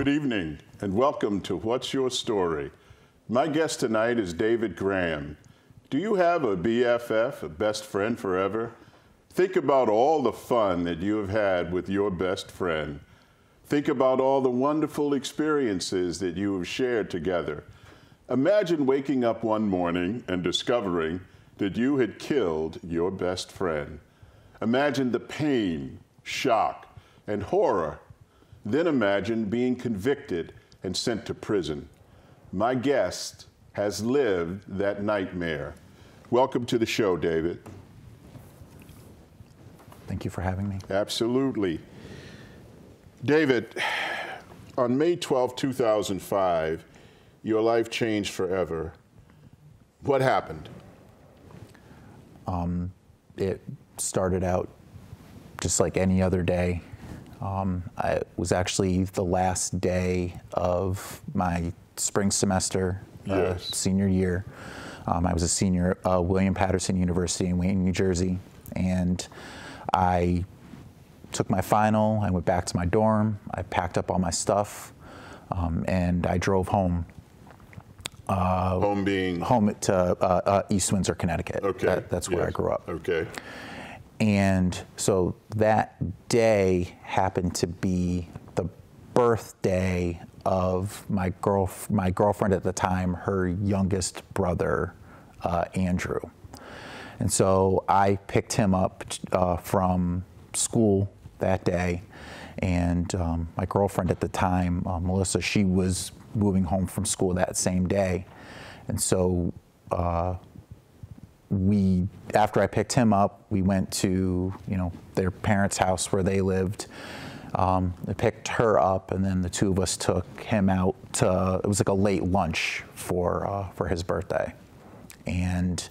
Good evening, and welcome to What's Your Story? My guest tonight is David Graham. Do you have a BFF, a best friend forever? Think about all the fun that you have had with your best friend. Think about all the wonderful experiences that you have shared together. Imagine waking up one morning and discovering that you had killed your best friend. Imagine the pain, shock, and horror. Then imagine being convicted and sent to prison. My guest has lived that nightmare. Welcome to the show, David. Thank you for having me. Absolutely. David, on May 12, 2005, your life changed forever. What happened? It started out just like any other day. It was actually the last day of my spring semester, senior year. I was a senior at William Patterson University in Wayne, New Jersey, and I took my final. I went back to my dorm. I packed up all my stuff, and I drove home. Home being? Home to East Windsor, Connecticut. Okay. That's where I grew up. Okay. And so that day happened to be the birthday of my girlfriend at the time, her youngest brother, Andrew. And so I picked him up from school that day, and my girlfriend at the time, Melissa, she was moving home from school that same day. And so after I picked him up, we went to, their parents' house where they lived. I picked her up, and then the two of us took him out to, it was like a late lunch for his birthday. And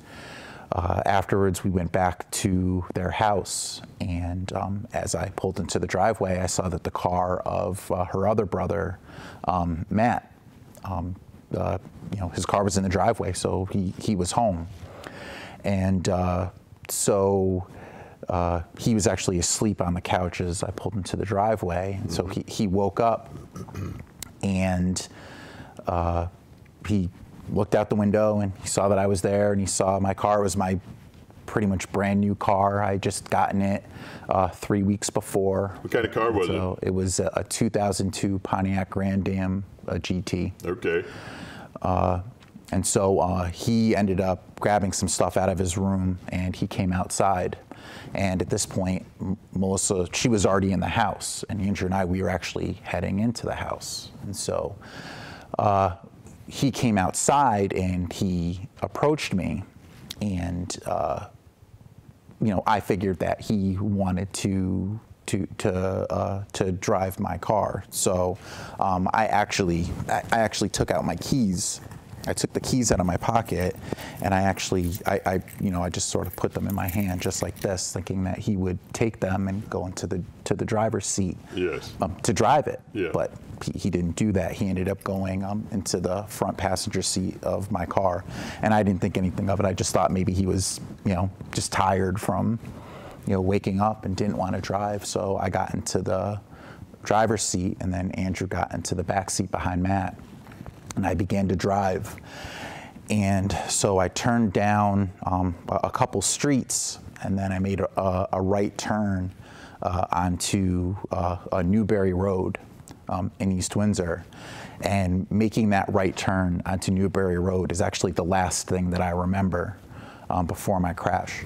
afterwards, we went back to their house, and as I pulled into the driveway, I saw that the car of her other brother, Matt, his car was in the driveway, so he was home. And so he was actually asleep on the couch as I pulled into the driveway. And so he woke up, and he looked out the window, and he saw that I was there, and he saw my car was my pretty much brand new car. I had just gotten it 3 weeks before. What kind of car was it? It was a 2002 Pontiac Grand Am GT. Okay. And so he ended up grabbing some stuff out of his room, and he came outside. And at this point, Melissa, she was already in the house, and Andrew and I, we were actually heading into the house. And so he came outside, and he approached me, and I figured that he wanted to drive my car. So I actually took out my keys. I took the keys out of my pocket, and I just sort of put them in my hand just like this, thinking that he would take them and go into the driver's seat to drive it. Yeah. But he didn't do that. He ended up going into the front passenger seat of my car, and I didn't think anything of it. I just thought maybe he was, just tired from, waking up and didn't want to drive. So I got into the driver's seat, and then Andrew got into the back seat behind Matt. And I began to drive. And so I turned down a couple streets, and then I made a right turn onto a Newberry Road in East Windsor. And making that right turn onto Newberry Road is actually the last thing that I remember before my crash.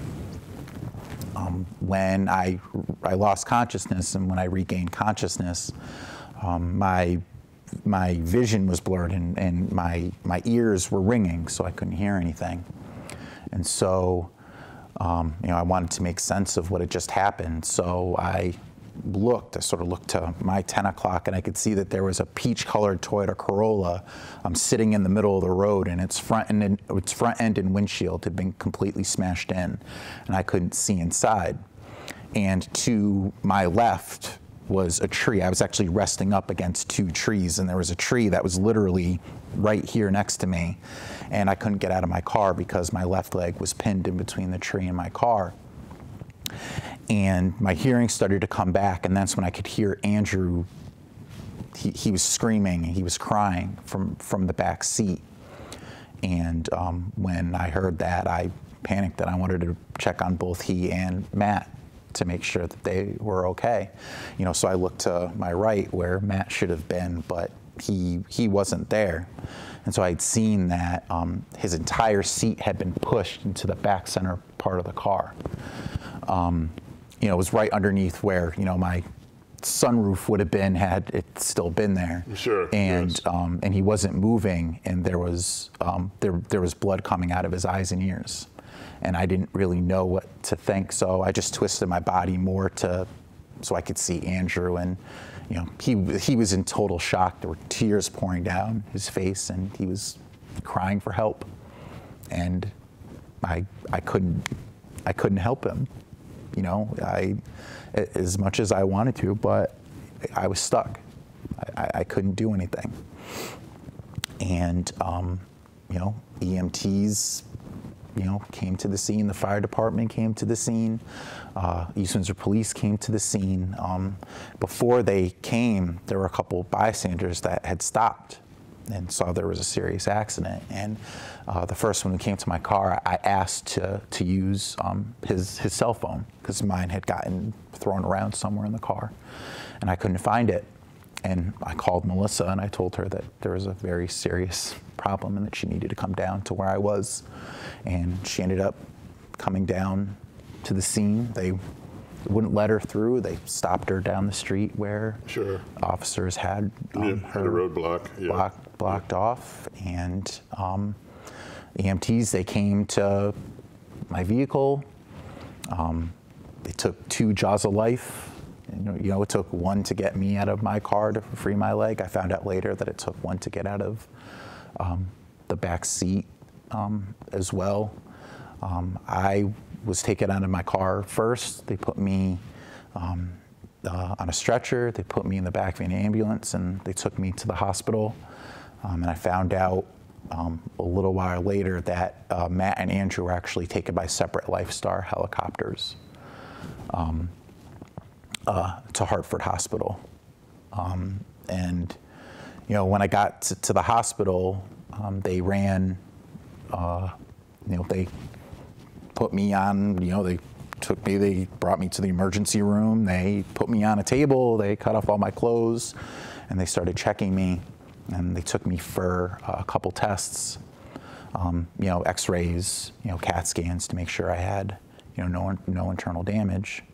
When I lost consciousness, and when I regained consciousness, my vision was blurred, and my ears were ringing, so I couldn't hear anything. And so, I wanted to make sense of what had just happened. So I sort of looked to my 10 o'clock, and I could see that there was a peach-colored Toyota Corolla sitting in the middle of the road, and its front end and windshield had been completely smashed in, and I couldn't see inside. And to my left was a tree. I was actually resting up against two trees, and there was a tree that was literally right here next to me, and I couldn't get out of my car because my left leg was pinned in between the tree and my car. And my hearing started to come back, and that's when I could hear Andrew he was screaming, he was crying from the back seat. And when I heard that, I panicked and I wanted to check on both he and Matt to make sure that they were okay. So I looked to my right where Matt should have been, but he wasn't there. And so I'd seen that his entire seat had been pushed into the back center part of the car. It was right underneath where, my sunroof would have been had it still been there. Sure. And yes. And he wasn't moving, and there was blood coming out of his eyes and ears, and I didn't really know what to think. So I just twisted my body more so I could see Andrew, and he was in total shock. There were tears pouring down his face, and he was crying for help, and I couldn't help him. As much as I wanted to, but I was stuck. I couldn't do anything. And, EMTs, came to the scene. The fire department came to the scene. East Windsor Police came to the scene. Before they came, there were a couple bystanders that had stopped and saw there was a serious accident. And the first one who came to my car, I asked to use his cell phone, because mine had gotten thrown around somewhere in the car, and I couldn't find it. And I called Melissa and I told her that there was a very serious problem and that she needed to come down to where I was. And she ended up coming down to the scene. They wouldn't let her through. They stopped her down the street where Sure. officers had her a roadblock. Yeah. blocked off. And EMTs, they came to my vehicle. They took 2 jaws of life. It took 1 to get me out of my car to free my leg. I found out later that it took 1 to get out of the back seat as well. I was taken out of my car first. They put me on a stretcher. They put me in the back of an ambulance, and they took me to the hospital. And I found out a little while later that Matt and Andrew were actually taken by separate Lifestar helicopters to Hartford Hospital. And when I got to the hospital, they ran, they put me on, they brought me to the emergency room, they put me on a table, they cut off all my clothes, and they started checking me, and they took me for a couple tests, x-rays, CAT scans to make sure I had, no internal damage.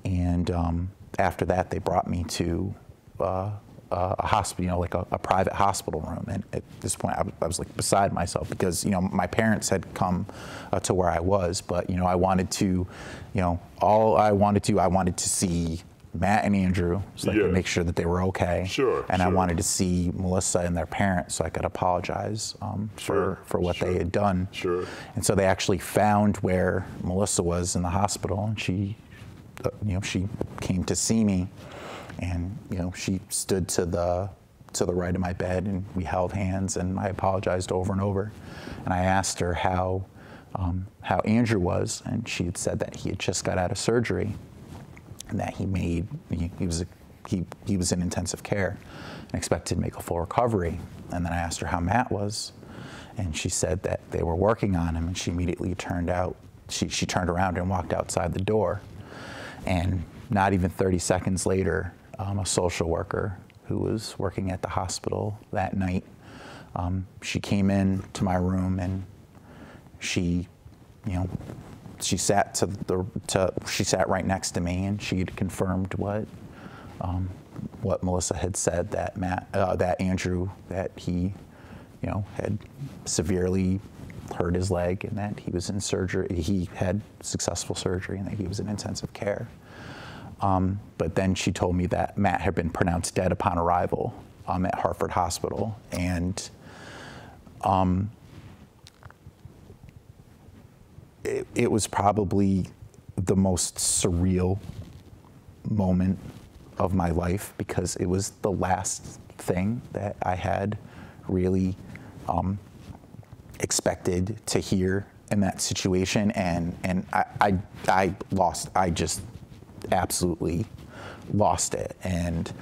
And after that, they brought me to a hospital, like a private hospital room. And at this point, I was like beside myself because, my parents had come to where I was, but, I wanted to, I wanted to see Matt and Andrew so I could make sure that they were okay. Sure. And sure. I wanted to see Melissa and their parents so I could apologize for what they had done. Sure. And so they actually found where Melissa was in the hospital, and she came to see me, and she stood to the right of my bed, and we held hands, and I apologized over and over, and I asked her how Andrew was, and she had said that he had just got out of surgery, and that he was in intensive care and expected to make a full recovery. And then I asked her how Matt was, and she said that they were working on him, and she immediately turned around and walked outside the door. And not even 30 seconds later, a social worker who was working at the hospital that night, she came in to my room, and she sat she sat right next to me, and she had confirmed what Melissa had said, that Andrew, that he, had severely hurt his leg, and that he was in surgery. He had successful surgery, and that he was in intensive care. But then she told me that Matt had been pronounced dead upon arrival at Hartford Hospital, and it was probably the most surreal moment of my life, because it was the last thing that I had really expected to hear in that situation, and I just absolutely lost it. And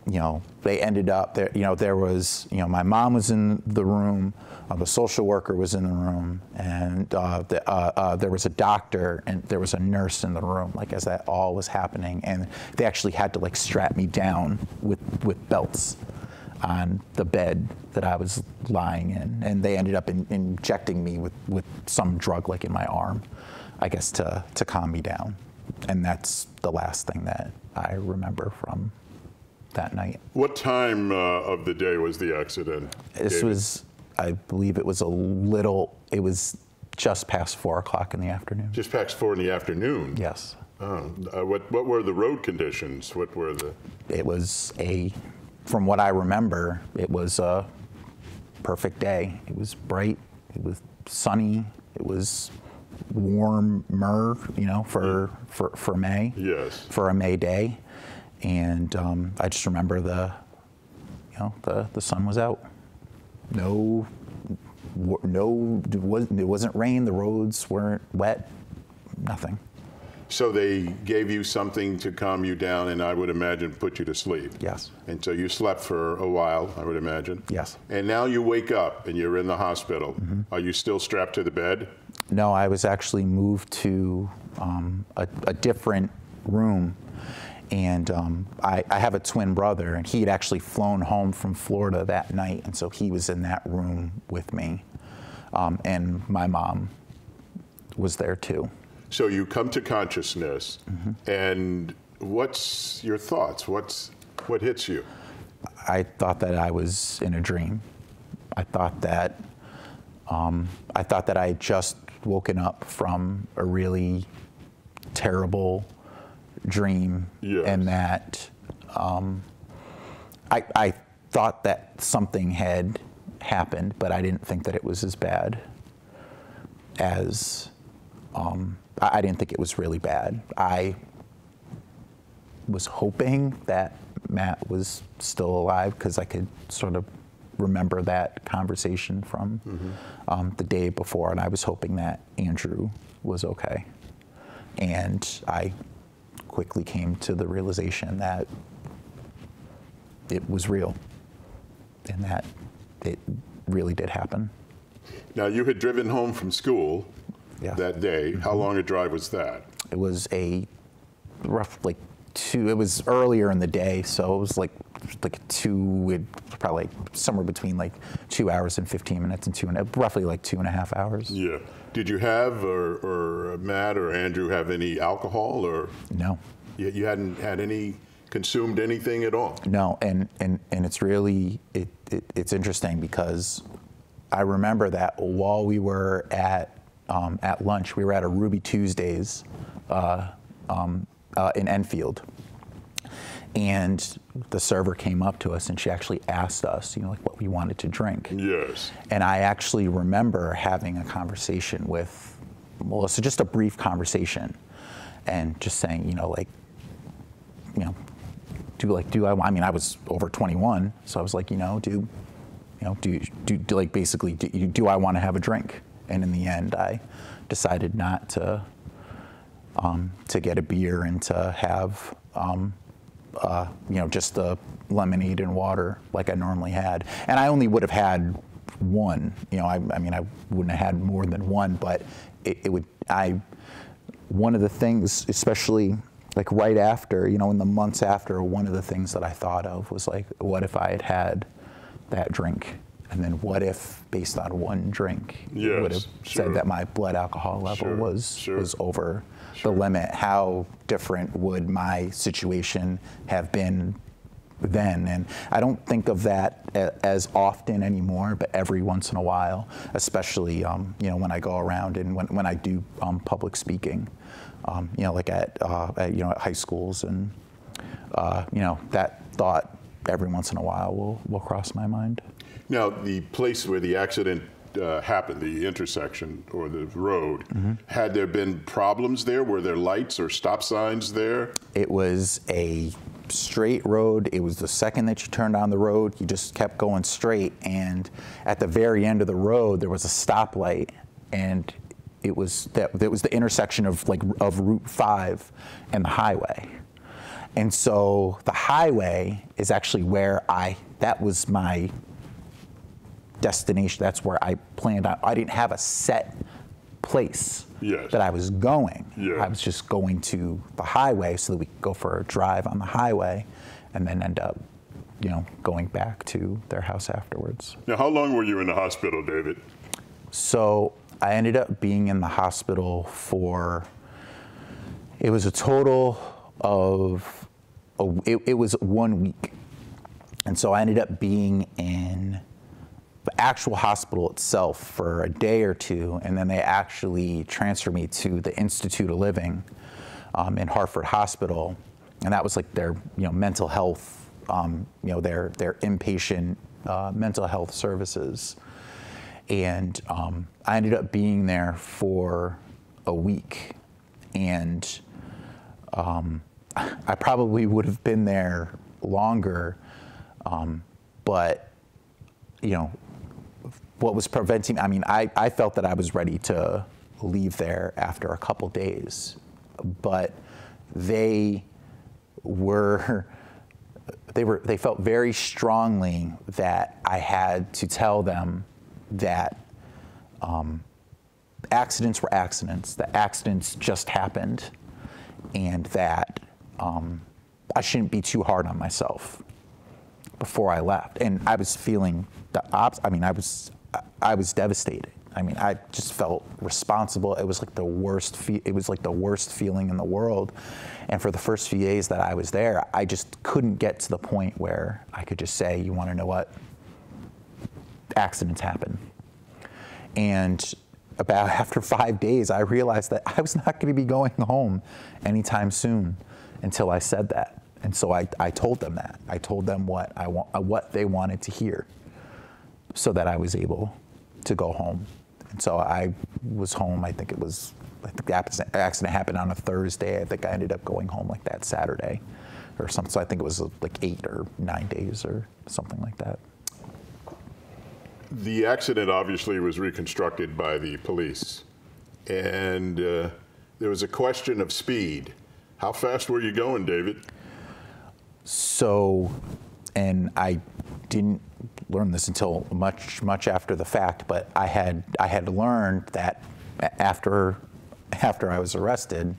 they ended up there. There was, my mom was in the room, the social worker was in the room, and there was a doctor and there was a nurse in the room, like as that all was happening, and they actually had to like strap me down with belts on the bed that I was lying in, and they ended up injecting me with some drug like in my arm, I guess to calm me down, and that's the last thing that I remember from that night. What time of the day was the accident? This was, I believe it was just past 4 o'clock in the afternoon. Just past 4 in the afternoon? Yes. What were the road conditions? What were the? It was from what I remember, it was a perfect day. It was bright, it was sunny, it was warmer, for May. Yes. For a May day. And I just remember the sun was out. It wasn't rain. The roads weren't wet. Nothing. So they gave you something to calm you down, and I would imagine put you to sleep. Yes. And so you slept for a while, I would imagine. Yes. And now you wake up and you're in the hospital. Mm-hmm. Are you still strapped to the bed? No, I was actually moved to a different room. And I have a twin brother, and he had actually flown home from Florida that night, and so he was in that room with me. And my mom was there too. So you come to consciousness, mm-hmm. and what's your thoughts? What hits you? I thought that I was in a dream. I thought that I had just woken up from a really terrible dream, yes. And that I thought that something had happened, but I didn't think that it was as bad as I didn't think it was really bad. I was hoping that Matt was still alive because I could sort of remember that conversation from mm-hmm. The day before, and I was hoping that Andrew was okay. And I quickly came to the realization that it was real and that it really did happen. Now, you had driven home from school that day. Mm-hmm. How long a drive was that? It was it was earlier in the day, so it was probably somewhere between 2 hours and 15 minutes and roughly 2.5 hours. Yeah. Did you have, or Matt or Andrew have any alcohol, or? No. You hadn't had consumed anything at all? No, and it's really, it's interesting because I remember that while we were at lunch, we were at a Ruby Tuesdays in Enfield. And the server came up to us and she actually asked us, what we wanted to drink. Yes. And I actually remember having a conversation with Melissa, just a brief conversation, and just saying, I was over 21, so I was like, do I want to have a drink? And in the end, I decided not to get a beer and to have just the lemonade and water like I normally had. And I only would have had one. I wouldn't have had more than one, but one of the things, especially right after, in the months after, one of the things that I thought of was what if I had had that drink? And then what if, based on one drink, it would have said that my blood alcohol level was over the limit? How different would my situation have been then? And I don't think of that as often anymore, but every once in a while, especially when I go around and when I do public speaking, at high schools, and that thought every once in a while will cross my mind. Now, the place where the accident happened, the intersection or the road, mm-hmm. had there been problems there? Were there lights or stop signs there? It was a straight road. It was the second that you turned down the road, you just kept going straight. And at the very end of the road, there was a stoplight, and it was the intersection of Route 5 and the highway. And so the highway is actually where that was my destination. That's where I planned on. I didn't have a set place that I was going. I was just going to the highway so that we could go for a drive on the highway and then end up, going back to their house afterwards. Now, how long were you in the hospital, David? So I ended up being in the hospital it was a total of, it was 1 week. And so I ended up being in the actual hospital itself for a day or two, and then they actually transferred me to the Institute of Living in Hartford Hospital, and that was like their mental health, their inpatient mental health services, and I ended up being there for a week, and I probably would have been there longer, but what was preventing, I felt that I was ready to leave there after a couple days, but they felt very strongly that I had to tell them that accidents were accidents, that accidents just happened, and that I shouldn't be too hard on myself before I left. And I was feeling the opposite. I was devastated. I just felt responsible. It was like the worst. It was like the worst feeling in the world. And for the first few days that I was there, I just couldn't get to the point where I could just say, "You want to know what? Accidents happen." And about after 5 days, I realized that I was not going to be going home anytime soon until I said that. And so I told them that. I told them what they wanted to hear, so that I was able to go home. And so I was home. I think the accident happened on a Thursday. I think I ended up going home like that Saturday or something. So I think it was like 8 or 9 days or something like that. The accident obviously was reconstructed by the police, and there was a question of speed. How fast were you going, David? So, and I didn't learn this until much after the fact, but I had learned that after I was arrested,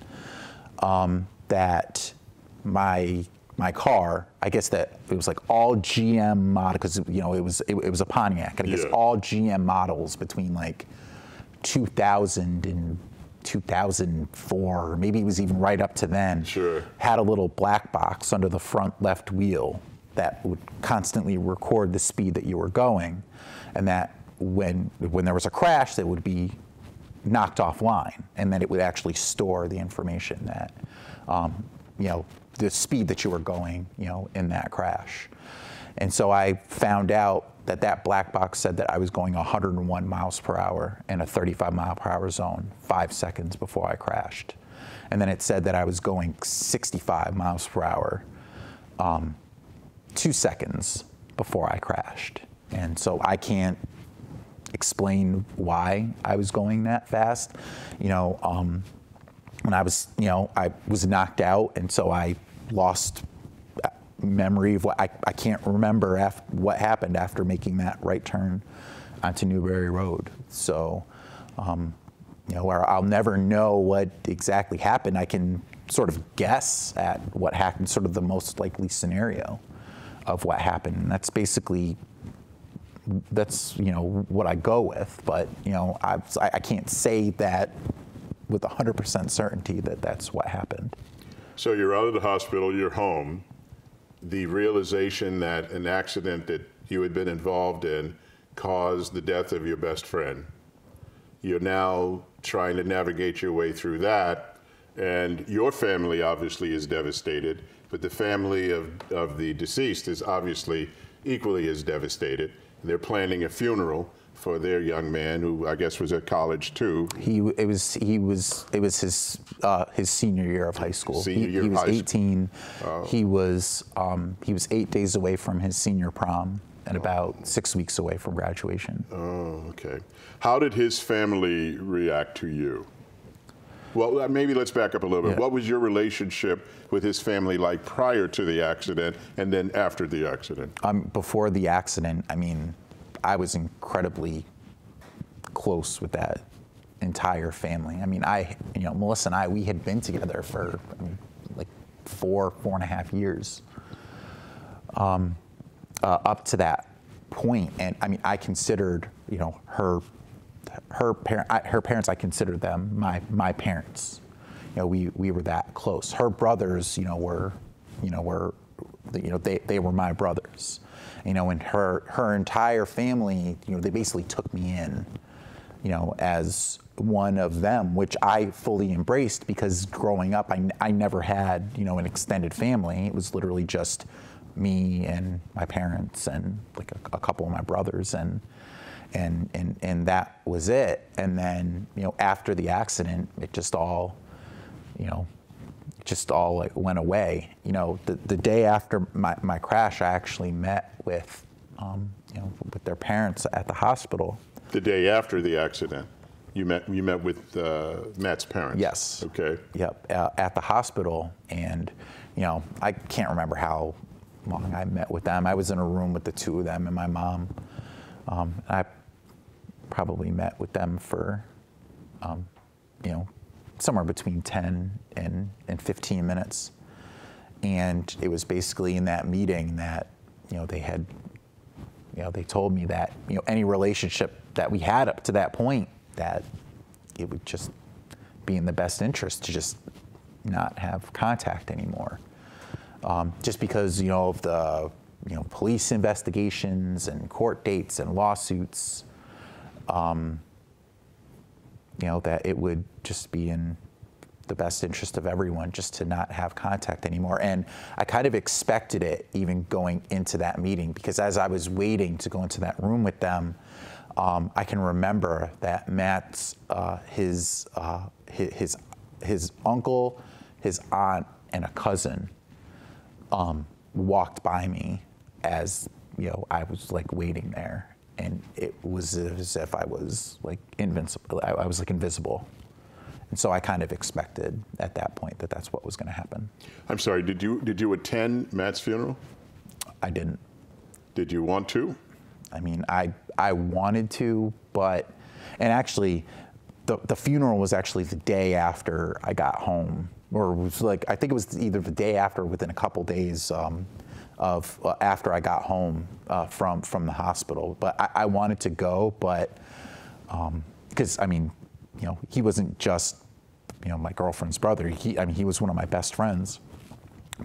that my car, I guess that it was like all GM model, because it was a Pontiac, and I guess all GM models between like 2000 and 2004, or maybe it was even right up to then, had a little black box under the front left wheel that would constantly record the speed that you were going, and that when there was a crash, that would be knocked offline, and then it would actually store the information that the speed that you were going in that crash. And so I found out that black box said that I was going 101 miles per hour in a 35 mile per hour zone 5 seconds before I crashed. And then it said that I was going 65 miles per hour 2 seconds before I crashed. And so I can't explain why I was going that fast. When I was knocked out, and so I lost memory of what I can't remember what happened after making that right turn onto Newberry Road. So, where I'll never know what exactly happened. I can sort of guess at what happened, sort of the most likely scenario of what happened. And that's basically, what I go with. But, I can't say that with 100% certainty that that's what happened. So you're out of the hospital, you're home. The realization that an accident that you had been involved in caused the death of your best friend. You're now trying to navigate your way through that, and your family obviously is devastated, but the family of the deceased is obviously equally as devastated. They're planning a funeral for their young man, who I guess was at college too. It was his senior year of high school. He was 18. He was 8 days away from his senior prom and about 6 weeks away from graduation. Oh, okay. How did his family react to you? Well, maybe let's back up a little bit. Yeah. What was your relationship with his family like prior to the accident and then after the accident? Before the accident, I mean, I was incredibly close with that entire family. I mean, Melissa and I, we had been together for like 4.5 years up to that point. And I mean, I considered, her parents, I considered them my parents. We were that close. Her brothers, they were my brothers. And her entire family, they basically took me in, as one of them, which I fully embraced, because growing up, I never had, an extended family. It was literally just me and my parents and like a couple of my brothers, and that was it. And then, after the accident, it just all like went away. The day after my crash, I actually met with, with their parents at the hospital. The day after the accident, you met with Matt's parents? Yes. Okay. Yep, at the hospital. And, I can't remember how long I met with them. I was in a room with the two of them and my mom. I probably met with them for, somewhere between 10 and 15 minutes. And it was basically in that meeting that, they told me that, any relationship that we had up to that point, that it would just be in the best interest to just not have contact anymore. Just because, of the, police investigations and court dates and lawsuits, that it would just be in the best interest of everyone just to not have contact anymore. And I kind of expected it even going into that meeting, because as I was waiting to go into that room with them, I can remember that Matt's, his uncle, his aunt, and a cousin walked by me as, I was like waiting there. And it was as if I was like invincible. I was like invisible. And so I kind of expected at that point that that's what was going to happen. I'm sorry, did you attend Matt's funeral? I didn't. Did you want to? I mean, I wanted to, but, and actually, the funeral was actually the day after I got home, or it was like, I think it was either the day after or within a couple days after I got home from the hospital. But I wanted to go, but because I mean, he wasn't just my girlfriend's brother. He was one of my best friends.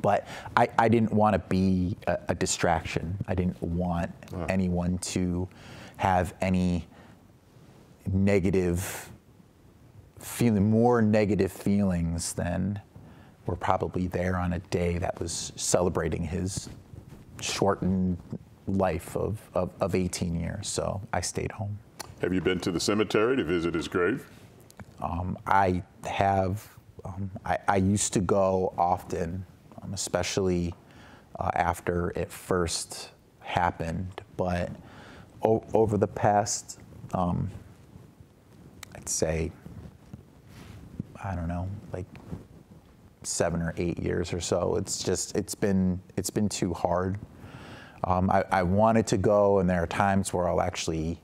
But I didn't want to be a distraction. I didn't want anyone to have any more negative feelings than were probably there on a day that was celebrating his shortened life of 18 years. So I stayed home. Have you been to the cemetery to visit his grave? I have. I used to go often, especially after it first happened. But over the past, I'd say, I don't know, like 7 or 8 years or so, it's been too hard. I wanted to go, and there are times where I'll actually,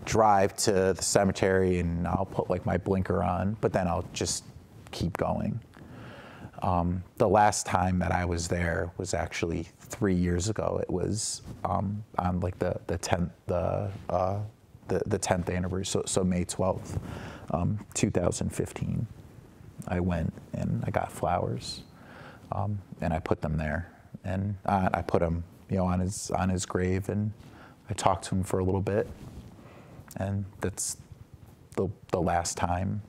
drive to the cemetery and I'll put like my blinker on, but then I'll just keep going. The last time that I was there was actually 3 years ago. It was on like the 10th anniversary, so May 12th, 2015. I went and I got flowers, and I put them there, and I put them, on his grave, and I talked to him for a little bit, and that's the last time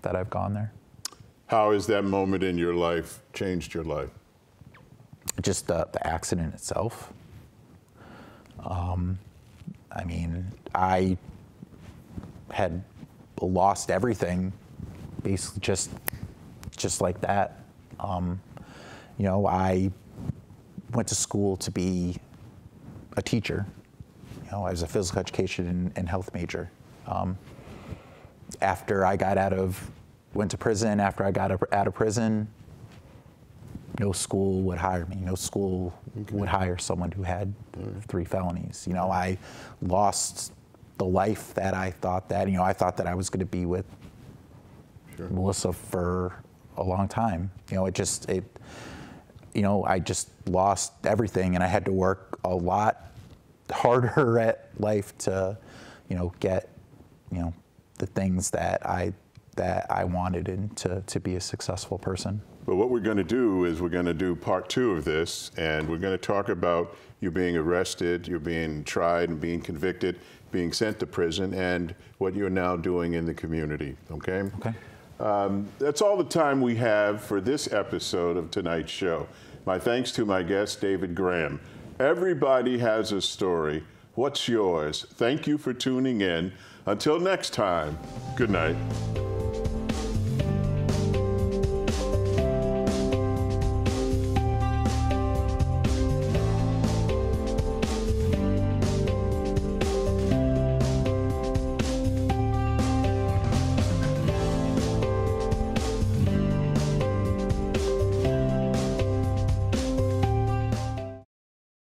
that I've gone there. How has that moment in your life changed your life? Just the accident itself. I mean, I had lost everything, basically just like that. I went to school to be a teacher. I was a physical education and health major. After I got out of went to prison. After I got out of prison, no school would hire me. No school would hire someone who had 3 felonies. You know, I lost the life that I thought that, I thought that I was going to be with Melissa for a long time. I just lost everything, and I had to work a lot harder at life to, get, the things that I wanted and to be a successful person. But what we're going to do is we're going to do part 2 of this, and we're going to talk about you being arrested, you're being tried and being convicted, being sent to prison, and what you're now doing in the community, okay? Okay. That's all the time we have for this episode of tonight's show. My thanks to my guest, David Graham. Everybody has a story. What's yours? Thank you for tuning in. Until next time, good night.